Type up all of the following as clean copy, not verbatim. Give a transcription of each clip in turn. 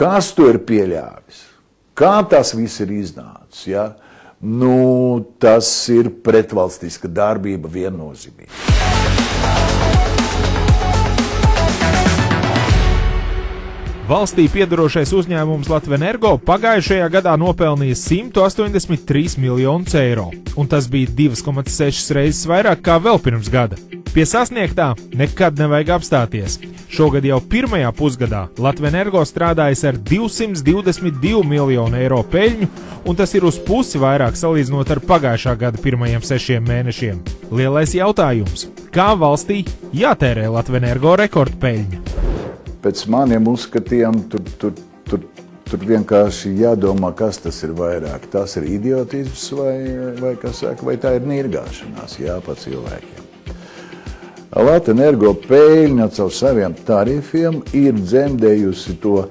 Kas to ir pieļāvis? Kā tas viss ir iznācis? Ja? Nu, tas ir pretvalstiska darbība viennozīmīgi. Valstī piedarošais uzņēmums Latvenergo pagājušajā gadā nopelnīja 183 miljonus eiro, un tas bija 2,6 reizes vairāk kā vēl pirms gada. Pie sasniegtā nekad nevajag apstāties. Šogad jau pirmajā pusgadā Latvenergo strādājas ar 222 miljonu eiro peļņu, un tas ir uz pusi vairāk salīdzinot ar pagājušā gada pirmajiem 6 mēnešiem. Lielais jautājums – kā valstī jātērē Latvenergo rekordpeļņa? Pēc maniem uzskatiem tur vienkārši jādomā, kas tas ir vairāk. Tas ir idiotisms vai tā ir nirgāšanās pa cilvēkiem. Latvenergo peļņa caur saviem tarifiem ir dzemdējusi to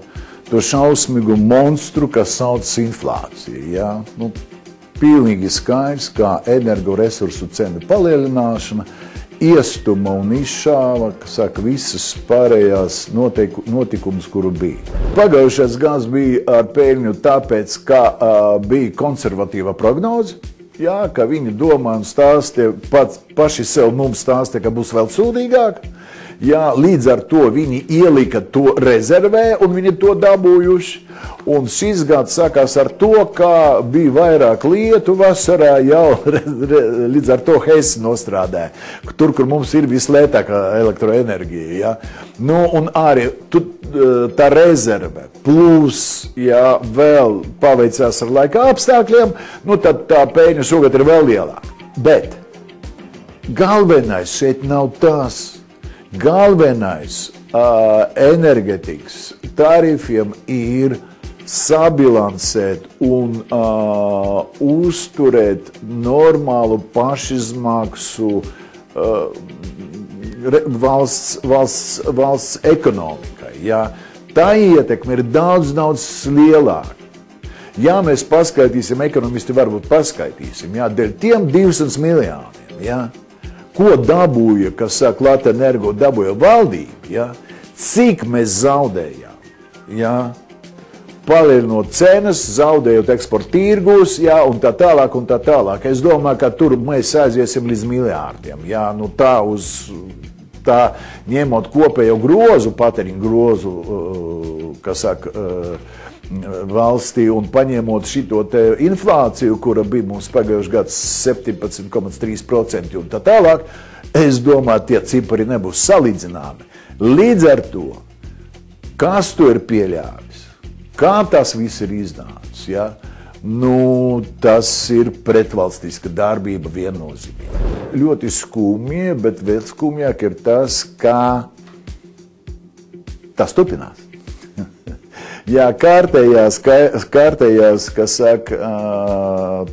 šausmīgu monstru, kas sauc inflāciju. Ja? Nu, pilnīgi skaidrs, kā energoresursu cenu palielināšana iestuma un izšāva, visas pārējās notikumus, kuru bija. Pagājušais gads bija ar peļņu tāpēc, ka bija konservatīva prognoze, ka viņi domā un stāstīja, paši sev mums stāstīja, ka būs vēl sūdīgāk. Līdz ar to viņi ielika to rezervē un viņi to dabūjuši. Un šis gads sākās ar to, ka bija vairāk lietu vasarā, līdz ar to Hesi nostrādāja, tur, kur mums ir vislētākā elektroenerģija. Ja? Nu, un arī tā rezerve plus, vēl paveicās ar laika apstākļiem, nu, tad tā peļņa šogad ir vēl lielāka. Bet galvenais šeit nav tas. Galvenais enerģetikas tarifiem ir sabilansēt un uzturēt normālu pašizmaksu valsts ekonomikai. Ja? Tā ietekme ir daudz lielāka. Ja mēs paskaitīsim, ekonomisti varbūt paskaitīsim, dēļ tiem 200 miljoniem, ko dabūja, kas saka, Latvenergo dabūja valdība, cik mēs zaudējām, palielinot cenas, zaudējot eksporta tirgus, un tā tālāk. Es domāju, ka tur mēs aiziesim līdz miljārdiem, nu tā ņemot kopējo grozu, patēriņu grozu, kas saka, valstī un paņemot šito te inflāciju, kura bija mums pagājušajā gads 17,3% un tā tālāk, es domāju, tie cipari nebūs salīdzināmi. Līdz ar to, kas to ir pieļāvis? Kā tas viss ir iznācis? Ja? Nu, tas ir pretvalstiska darbība viennozīmīgi. Ļoti skumji, bet vēl skumjāk ir tas, kā tas turpinās. Kārtējās, kas saka,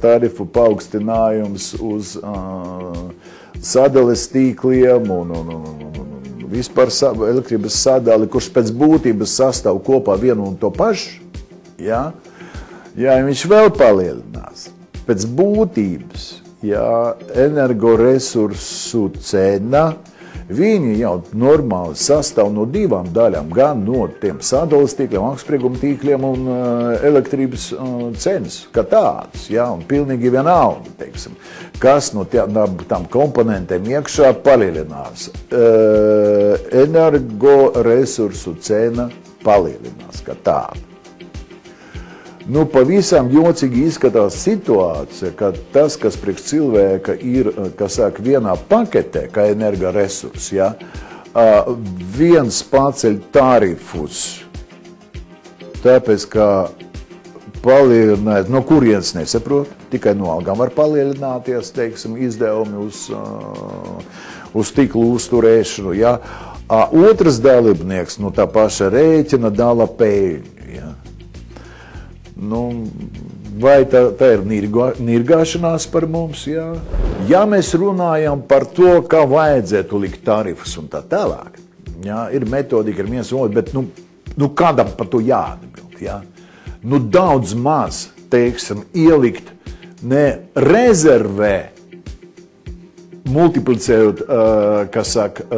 tarifu paaugstinājums uz sadales tīkliem un vispār elektrības sadali, kurš pēc būtības sastāv kopā vienu un to pašu, viņš vēl palielinās. Pēc būtības, energoresursu cena, viņi jau normāli sastāv no divām daļām, gan no tiem sadales tīkliem, augstsprieguma tīkliem un elektrības cenas, kā tādas, un pilnīgi vienalga, teiksim, kas no tām komponentiem iekšā palielinās. Energoresursu cena palielinās, kā tāda. Nu, pavisam jocīgi izskatās situācija, ka tas, kas priekš cilvēka ir, kas saka, vienā paketē, kā energoresurs, viens paceļ tarifus, tāpēc, ka palielināt, no kurienes nesaprot, tikai no algām var palielināties, teiksim, izdevumi uz tīklu uzturēšanu, Otrs dalībnieks no tā paša rēķina dala peļņu, Nu, vai tā ir nirgāšanās par mums, Ja mēs runājam par to, kā vajadzētu likt tarifus un tā tālāk, ir metodika, ir viens otrs, bet nu kādam par to jāatbild, Nu, daudz maz, teiksim, ielikt ne rezervē, multiplicējot, kas saka,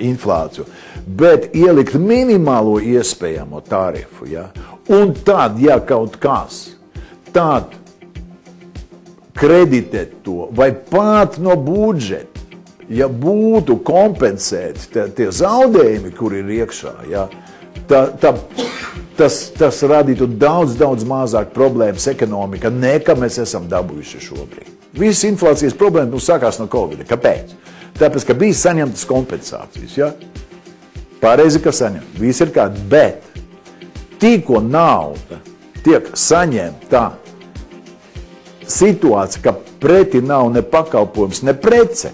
inflāciju, bet ielikt minimālo iespējamo tarifu, ja? Un tad, ja kaut kas, tad kreditēt to vai pat no budžeta, ja būtu kompensēti tie zaudējumi, kur ir iekšā, ja, tas radītu daudz mazāk problēmas ekonomika, nekā mēs esam dabūjuši šobrīd. Visas inflācijas problēmas sākās no Covid. Kāpēc? Tāpēc, ka bija saņemtas kompensācijas. Ja? Pareizi, ka saņem. Viss ir kāds, bet tikko nauda tiek saņemta situācija, ka pretī nav ne pakalpojums, ne prece,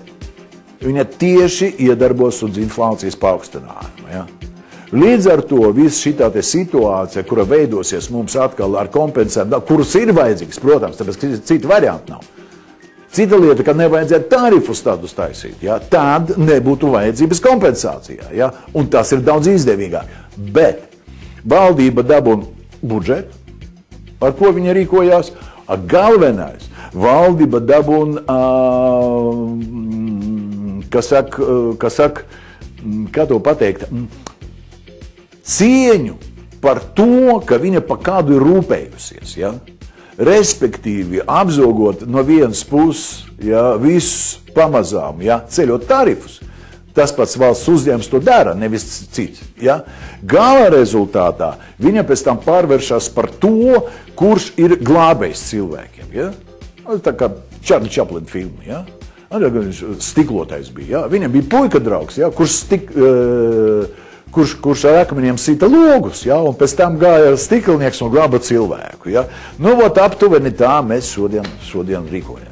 viņa tieši iedarbos uz inflācijas paaugstinājumu. Ja? Līdz ar to viss šitā situācija, kura veidosies mums atkal ar kompensēm, kuras ir vajadzīgas, protams, tāpēc, ka cita varianta nav. Cita lieta, ka nevajadzētu tarifus tādus taisīt, ja? Tad nebūtu vajadzības kompensācijā, ja? Un tas ir daudz izdevīgāk. Bet valdība dabūna budžetu, ar ko viņa rīkojās, galvenais, valdība dabūna, kā to pateikt, cieņu par to, ka viņa par kādu ir rūpējusies, ja? Respektīvi apzogot no vienas puses, ja, visus pamazām, ja, ceļot tarifus. Tas pats valsts uzņēmums to dara, nevis cits. Ja? Gala rezultātā viņa pēc tam pārvēršas par to, kurš ir glābējs cilvēkiem. Ja? Tā kā Čārli Čaplina filma. Ja? Stiklotais bija. Ja? Viņam bija puika draugs, ja? kurš ar akmeņiem sita logus, ja? Un pēc tam gāja stiklinieks un glāba cilvēku. Ja? Nu, aptuveni tā mēs šodien rīkojam.